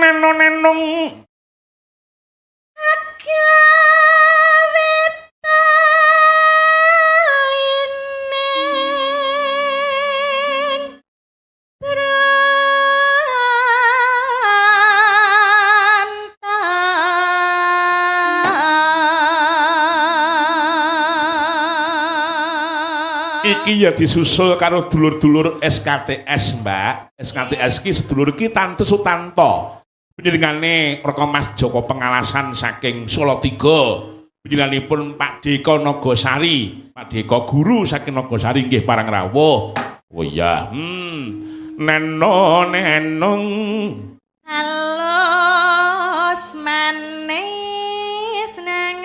nenong iki ya disusul karo dulur-dulur SKTS Mbak. SKTS ki sedulur ki Tante Sutanto. Panjenengane Reka Mas Joko Pengalasan saking Solo 3. Panjenenganipun Pak Deka Nagasari, Pak Deka guru saking Nagasari nggih parang rawuh. Oh iya, nenong halus manis nang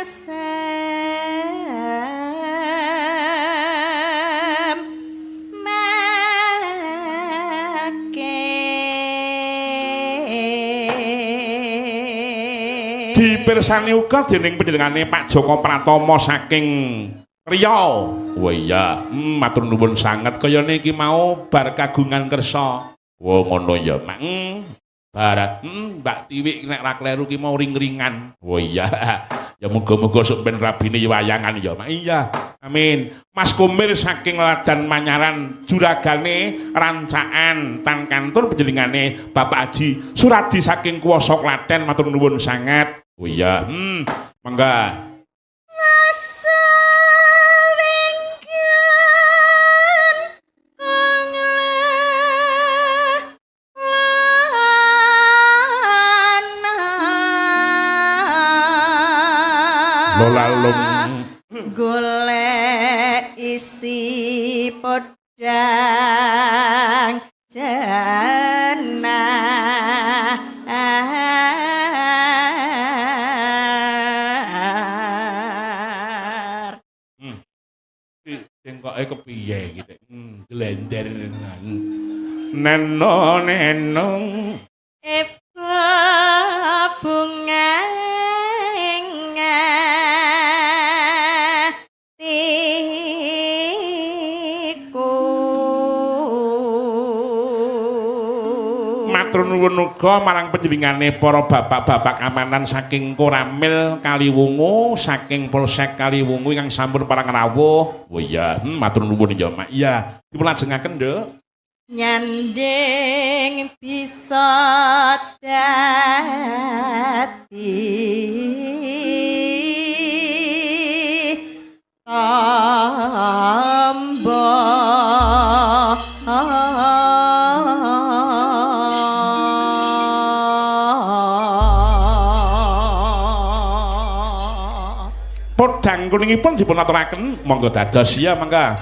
dipirsani uga dening panjenengane Pak Joko Pratomo saking Riau. Oh iya, matur nuwun sanget kaya niki mau bar kagungan kersa. Oh ngono ya, Mak. Barat Mbak Tiwik nek ra kleru ki mau ring-ringan. Oh iya. Ya muga-muga sok ben rabine wayangan ya, Mak. Iya. Amin. Mas Kumir saking Ladan Manyaran juragane rancaan tan kantor panjenengane Bapak Haji Suradi saking Kuwasa Klaten matur nuwun sanget. Oh iya, mangga. Lolalung golek isi podang jenah tengkoke kepiye gitu. Glender nenong bunga matur nuwun uga marang panjenengane para bapak-bapak amanan saking Koramil Kaliwungu, saking Polsek Kaliwungu ingkang sampun parang rawuh. Oh iya, matur nuwun ya, Mak. Iya, dipun lajengaken, Nduk. Nyanding bisa dadi tamba podang kuningipun dipun aturaken monggo dados ya mangga.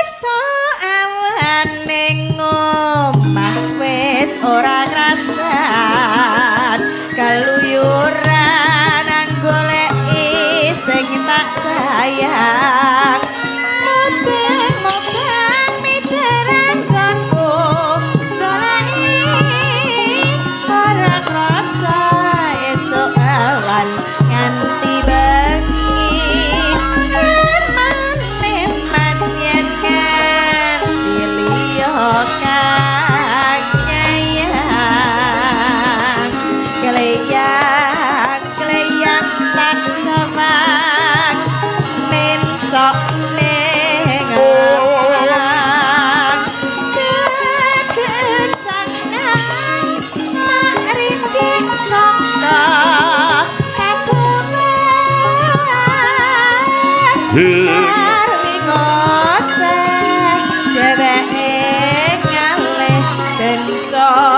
Esuk awane ngomah wis ora krasan kaluyuran goleki sing tak sayang mobeng miderang konku goleki ora krasa esuk awan nganti keleyang tak samang mencok ning awan kekencangan mak rintik saka kagungan sarwi ngoceh dheweke ngalih bencok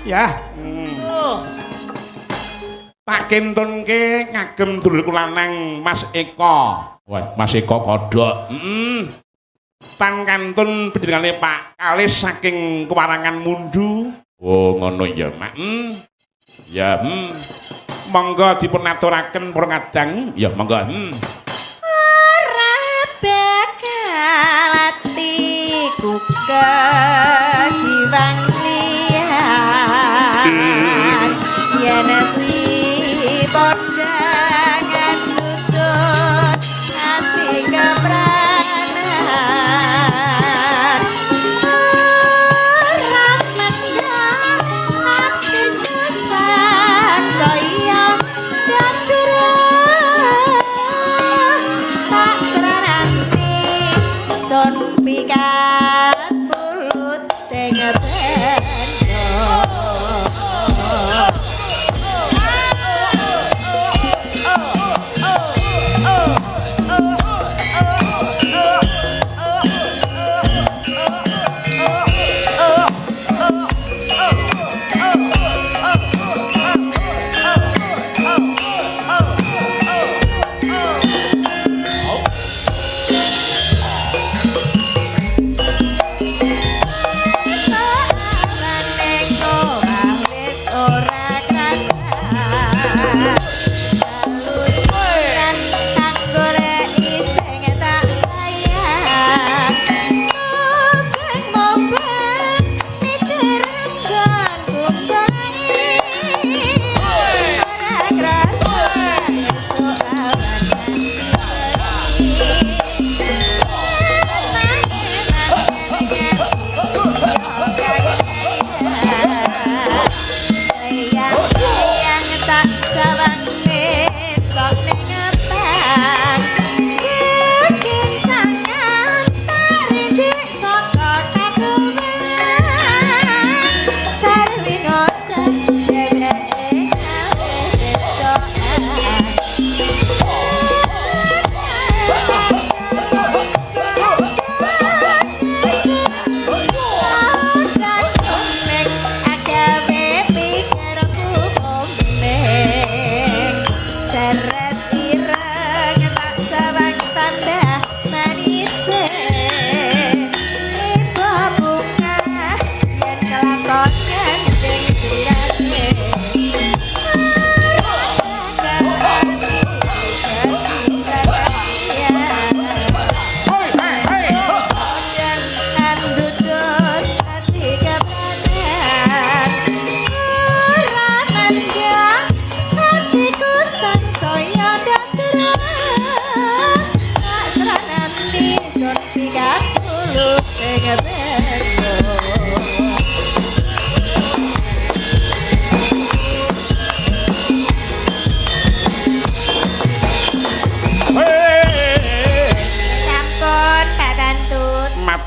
Ya. tak kentunke ngagem dulurku lanang Mas Eko. Wah, Mas Eko kodhok. Tan kantun panjenengane Pak Kalis saking Kewarangan Mundu. Oh, ngono ya, Mak. Ya, monggo dipun aturaken para ngadang. Ya, monggo. Ora bakal atiku kehiwang liyan yen si pondangan tutut ati kepranan ora mendang atiku sansaya son pikat mulut sing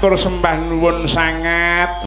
matur sembah nuwun sangat.